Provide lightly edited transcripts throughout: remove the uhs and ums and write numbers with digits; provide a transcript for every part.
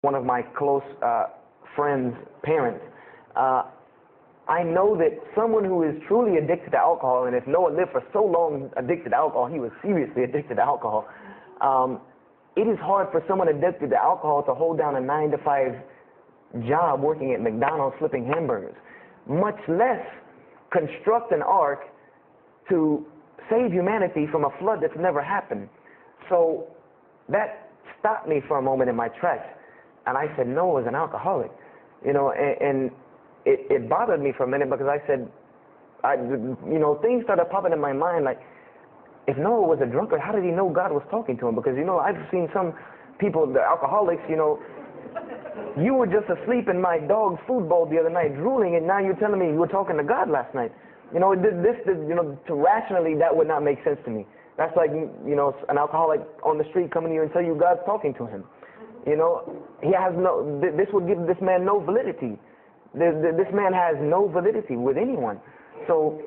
one of my close friends' parents, I know that someone who is truly addicted to alcohol, and if Noah lived for so long addicted to alcohol, he was seriously addicted to alcohol. It is hard for someone addicted to alcohol to hold down a 9-to-5 job working at McDonald's flipping hamburgers, much less construct an ark to save humanity from a flood that's never happened. So that stopped me for a moment in my tracks, and I said, Noah is an alcoholic, you know, and it bothered me for a minute because I said, things started popping in my mind like, if Noah was a drunkard, how did he know God was talking to him? Because, I've seen some people, the alcoholics, you were just asleep in my dog's food bowl the other night drooling, and now you're telling me you were talking to God last night. To rationally, that would not make sense to me. That's like, an alcoholic on the street coming to you and tell you God's talking to him. He has this would give this man no validity. This man has no validity with anyone. So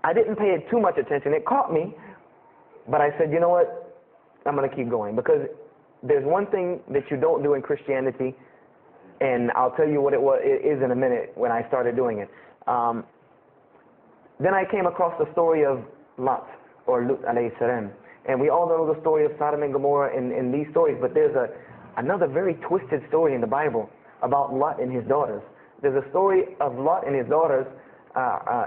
I didn't pay it too much attention. It caught me, but I said, you know what? I'm going to keep going, because there's one thing that you don't do in Christianity, and I'll tell you what it is in a minute when I started doing it. Then I came across the story of Lot, or Lut alayhi salam. And we all know the story of Sodom and Gomorrah in these stories, but there's another very twisted story in the Bible about Lot and his daughters. There's a story of Lot and his daughters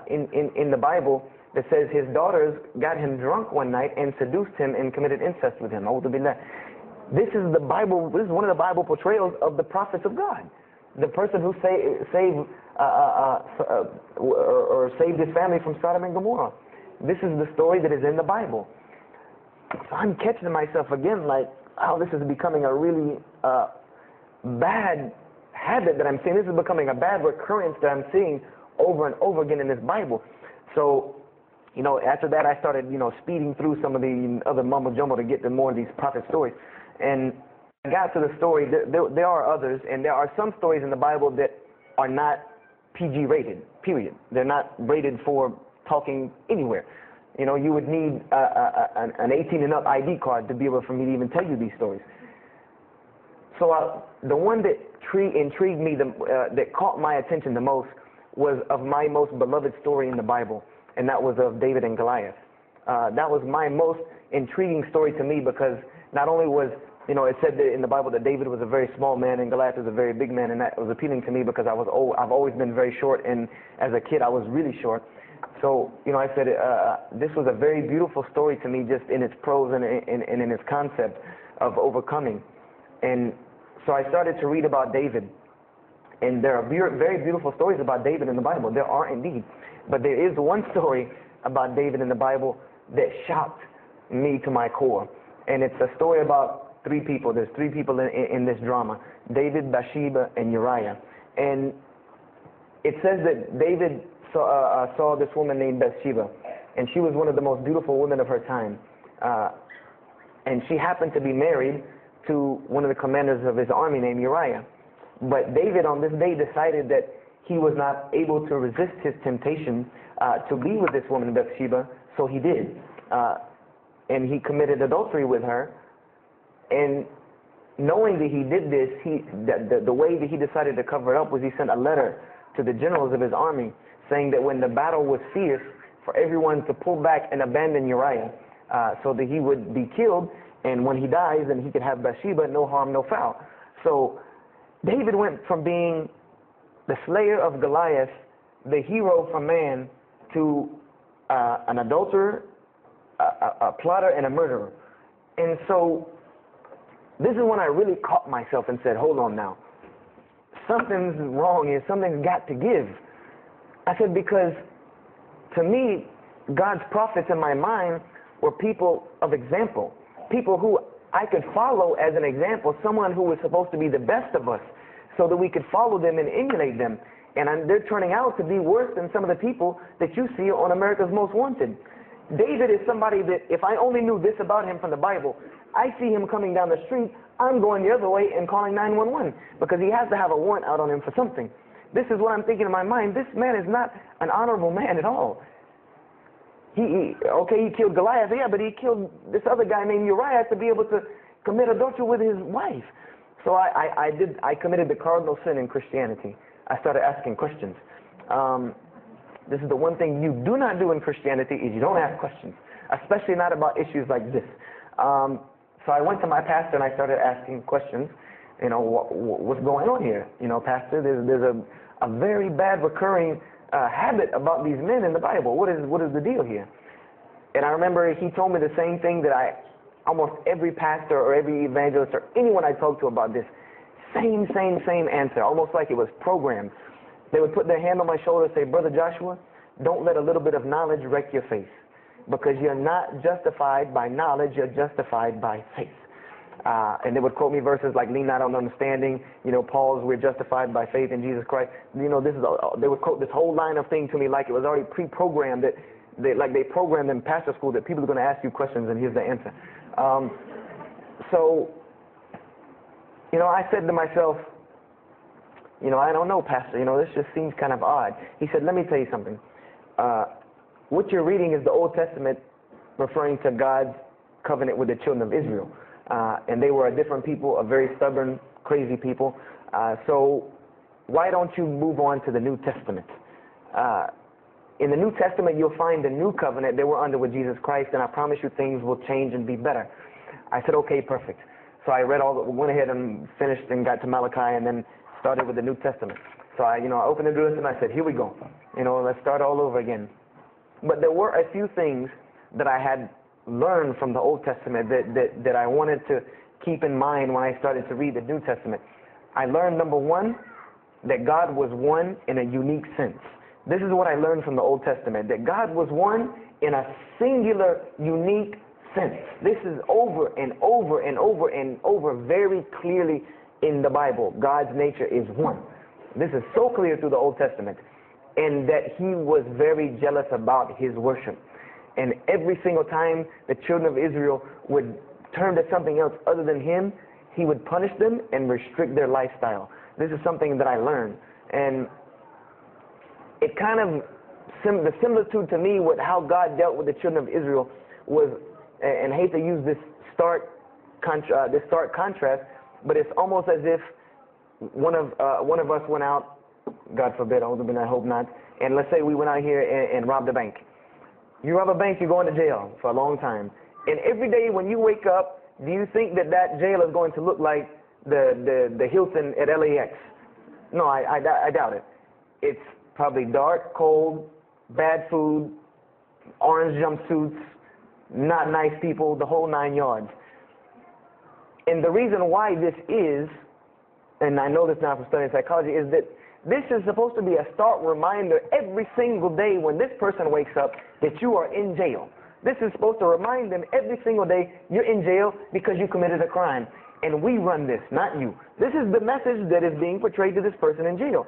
in the Bible that says his daughters got him drunk one night and seduced him and committed incest with him. A'udhu billah. This is the Bible. This is one of the Bible portrayals of the prophets of God. The person who saved his family from Sodom and Gomorrah. This is the story that is in the Bible. So I'm catching myself again like, oh, this is becoming a really bad habit that I'm seeing. This is becoming a bad recurrence that I'm seeing over and over again in this Bible. So, after that I started, speeding through some of the other mumbo jumbo to get to more of these prophet stories. And I got to the story, there are others, and there are some stories in the Bible that are not PG rated, period. They're not rated for talking anywhere. You would need an 18 and up ID card to be able for me to even tell you these stories. So the one that intrigued me, that caught my attention the most, was of my most beloved story in the Bible, and that was of David and Goliath. That was my most intriguing story to me, because not only was, it said that in the Bible that David was a very small man and Goliath was a very big man, and that was appealing to me because I've always been very short, and as a kid I was really short. So, I said this was a very beautiful story to me, just in its prose and in its concept of overcoming. And so I started to read about David. And there are very beautiful stories about David in the Bible. There are indeed. But there is one story about David in the Bible that shocked me to my core. And it's a story about three people. There's three people in this drama: David, Bathsheba, and Uriah. And it says that David saw this woman named Bathsheba, and she was one of the most beautiful women of her time. And she happened to be married to one of the commanders of his army named Uriah. But David on this day decided that he was not able to resist his temptation to be with this woman Bathsheba, so he did. And he committed adultery with her. And knowing that he did this, the way that he decided to cover it up was he sent a letter to the generals of his army saying that when the battle was fierce, for everyone to pull back and abandon Uriah so that he would be killed, and when he dies, then he could have Bathsheba, no harm, no foul. So David went from being the slayer of Goliath, the hero for man, to an adulterer, a plotter, and a murderer. And so this is when I really caught myself and said, hold on now. Something's wrong here. Something's got to give. I said, because to me, God's prophets in my mind were people of example, people who I could follow as an example, someone who was supposed to be the best of us, so that we could follow them and emulate them. And they're turning out to be worse than some of the people that you see on America's Most Wanted. David is somebody that, if I only knew this about him from the Bible, I see him coming down the street, I'm going the other way and calling 911, because he has to have a warrant out on him for something. This is what I'm thinking in my mind. This man is not an honorable man at all. He killed Goliath, yeah, but he killed this other guy named Uriah to be able to commit adultery with his wife. So I committed the cardinal sin in Christianity. I started asking questions. This is the one thing you do not do in Christianity, is you don't ask questions, especially not about issues like this. So I went to my pastor and I started asking questions. You know, what's going on here? You know, pastor, there's a very bad recurring habit about these men in the Bible. What is the deal here? And I remember he told me the same thing that almost every pastor or every evangelist or anyone I talked to about this, same answer, almost like it was programmed. They would put their hand on my shoulder and say, Brother Joshua, don't let a little bit of knowledge wreck your faith, because you're not justified by knowledge, you're justified by faith. And they would quote me verses like, lean not on understanding, you know, Paul's, we're justified by faith in Jesus Christ. You know, they would quote this whole line of things to me like it was already pre-programmed, that they programmed in pastor school that people are going to ask you questions and here's the answer. So, you know, I said to myself, you know, I don't know, Pastor, you know, this just seems kind of odd. He said, let me tell you something. What you're reading is the Old Testament referring to God's covenant with the children of Israel. And they were a different people, a very stubborn, crazy people. So why don't you move on to the New Testament? In the New Testament, you'll find the new covenant that we're under with Jesus Christ, and I promise you things will change and be better. I said, okay, perfect. So I went ahead and finished and got to Malachi and then started with the New Testament. So I opened the doors and I said, here we go. You know, let's start all over again. But there were a few things that I had learned from the Old Testament that I wanted to keep in mind when I started to read the New Testament. I learned, number one, that God was one in a unique sense. This is what I learned from the Old Testament, that God was one in a singular, unique sense. This is over and over and over and over very clearly in the Bible. God's nature is one. This is so clear through the Old Testament. And that he was very jealous about his worship. And every single time the children of Israel would turn to something else other than him, he would punish them and restrict their lifestyle. This is something that I learned. And it kind of, the similitude to me with how God dealt with the children of Israel was, and I hate to use this stark contrast, but it's almost as if one of us went out, God forbid, I hope not, and let's say we went out here and robbed a bank. You rob a bank, you're going to jail for a long time. And every day when you wake up, do you think that jail is going to look like the Hilton at LAX? No, I doubt it. It's probably dark, cold, bad food, orange jumpsuits, not nice people, the whole 9 yards. And the reason why this is, and I know this now from studying psychology, is that this is supposed to be a stark reminder every single day when this person wakes up that you are in jail. This is supposed to remind them every single day you're in jail because you committed a crime. And we run this, not you. This is the message that is being portrayed to this person in jail.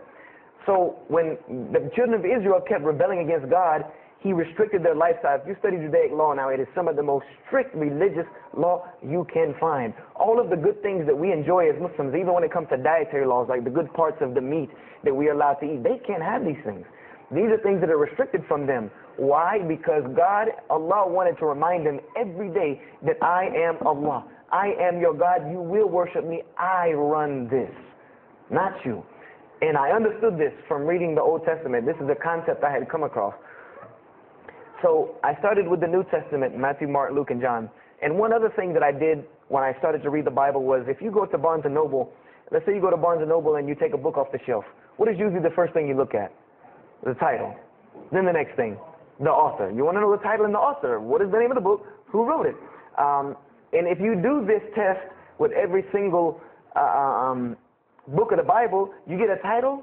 So when the children of Israel kept rebelling against God, he restricted their lifestyle. If you study Judaic law now, it is some of the most strict religious law you can find. All of the good things that we enjoy as Muslims, even when it comes to dietary laws, like the good parts of the meat that we are allowed to eat, they can't have these things. These are things that are restricted from them. Why? Because God, Allah, wanted to remind them every day that I am Allah. I am your God. You will worship me. I run this, not you. And I understood this from reading the Old Testament. This is a concept I had come across. So I started with the New Testament, Matthew, Mark, Luke, and John. And one other thing that I did when I started to read the Bible was, if you go to Barnes & Noble, let's say you go to Barnes & Noble and you take a book off the shelf, what is usually the first thing you look at? The title. Then the next thing, the author. You want to know the title and the author. What is the name of the book? Who wrote it? And if you do this test with every single book of the Bible, you get a title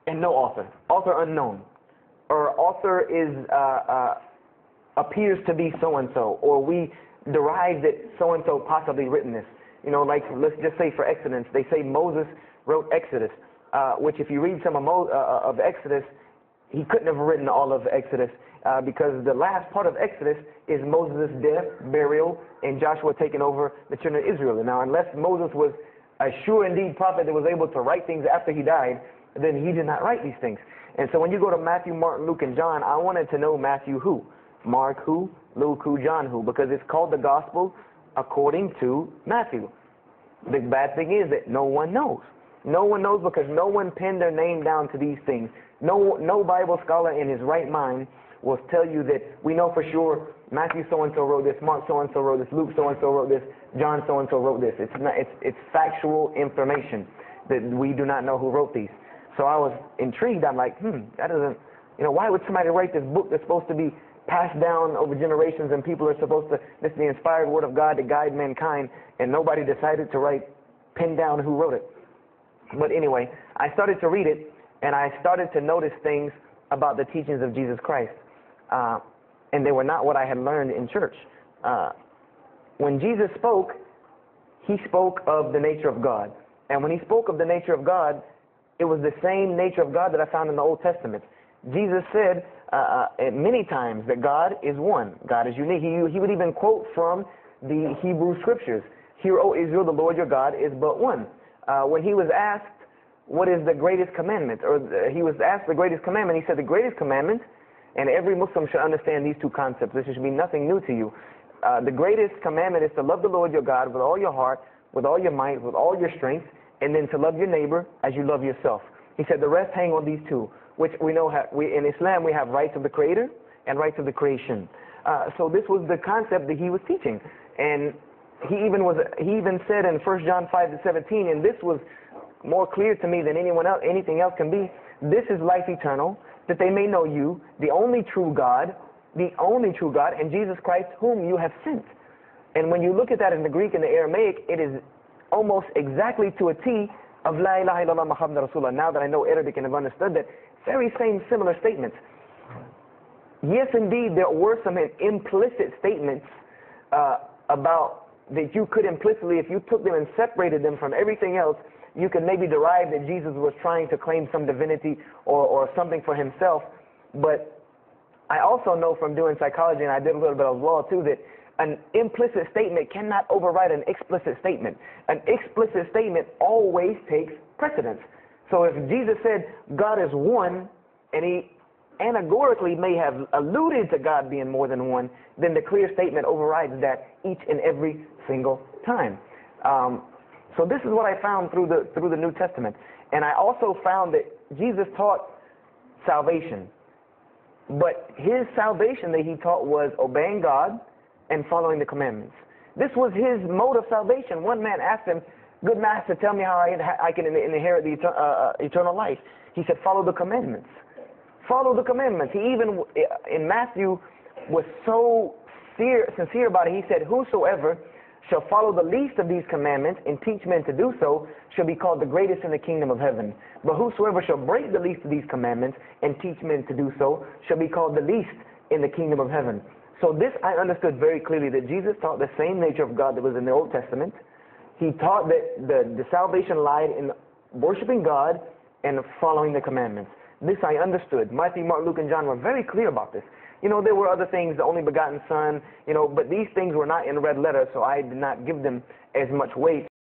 and no author. Author unknown. Or author is appears to be so-and-so, or we derive that so-and-so possibly written this. You know, like, let's just say for Exodus, they say Moses wrote Exodus, which if you read some of Exodus, he couldn't have written all of Exodus, because the last part of Exodus is Moses' death, burial, and Joshua taking over the children of Israel. Now, unless Moses was a sure indeed prophet that was able to write things after he died, then he did not write these things. And so when you go to Matthew, Mark, Luke, and John, I wanted to know Matthew who, Mark who, Luke who, John who, because it's called the Gospel according to Matthew. The bad thing is that no one knows. No one knows because no one pinned their name down to these things. No Bible scholar in his right mind will tell you that we know for sure Matthew so-and-so wrote this, Mark so-and-so wrote this, Luke so-and-so wrote this, John so-and-so wrote this. It's factual information that we do not know who wrote these. So I was intrigued. I'm like, that doesn't, why would somebody write this book that's supposed to be passed down over generations and people are supposed to, this is the inspired word of God to guide mankind, and nobody decided to pin down who wrote it. But anyway, I started to read it, and I started to notice things about the teachings of Jesus Christ. And they were not what I had learned in church. When Jesus spoke, he spoke of the nature of God. And when he spoke of the nature of God, it was the same nature of God that I found in the Old Testament. Jesus said many times that God is one. God is unique. He would even quote from the Hebrew Scriptures. Hear, O Israel, the Lord your God is but one. When he was asked, what is the greatest commandment? Or he was asked the greatest commandment, he said the greatest commandment, and every Muslim should understand these two concepts. This should be nothing new to you. The greatest commandment is to love the Lord your God with all your heart, with all your might, with all your strength, and then to love your neighbor as you love yourself. He said the rest hang on these two, which we know in Islam we have rights of the Creator and rights of the creation. So this was the concept that he was teaching. And he even said in 1 John 5:17, and this was more clear to me than anything else can be, this is life eternal, that they may know you, the only true God, and Jesus Christ whom you have sent. And when you look at that in the Greek and the Aramaic, it is almost exactly to a T of La ilaha illallah Muhammad Rasulullah. Now that I know Arabic and have understood that, very same similar statements. Yes, indeed, there were some implicit statements about that you could implicitly, if you took them and separated them from everything else, you could maybe derive that Jesus was trying to claim some divinity or something for himself. But I also know from doing psychology, and I did a little bit of law too, that an implicit statement cannot override an explicit statement. An explicit statement always takes precedence. So if Jesus said God is one, and he allegorically may have alluded to God being more than one, then the clear statement overrides that each and every single time. So this is what I found through the New Testament. And I also found that Jesus taught salvation. But his salvation that he taught was obeying God and following the commandments. This was his mode of salvation. One man asked him, good master, tell me how I can inherit the eternal life. He said, follow the commandments. Follow the commandments. He even, in Matthew, was so sincere about it. He said, whosoever shall follow the least of these commandments and teach men to do so shall be called the greatest in the kingdom of heaven. But whosoever shall break the least of these commandments and teach men to do so shall be called the least in the kingdom of heaven. So this I understood very clearly, that Jesus taught the same nature of God that was in the Old Testament. He taught that the salvation lied in worshiping God and following the commandments. This I understood. Matthew, Mark, Luke, and John were very clear about this. There were other things, the only begotten Son, but these things were not in red letter, so I did not give them as much weight.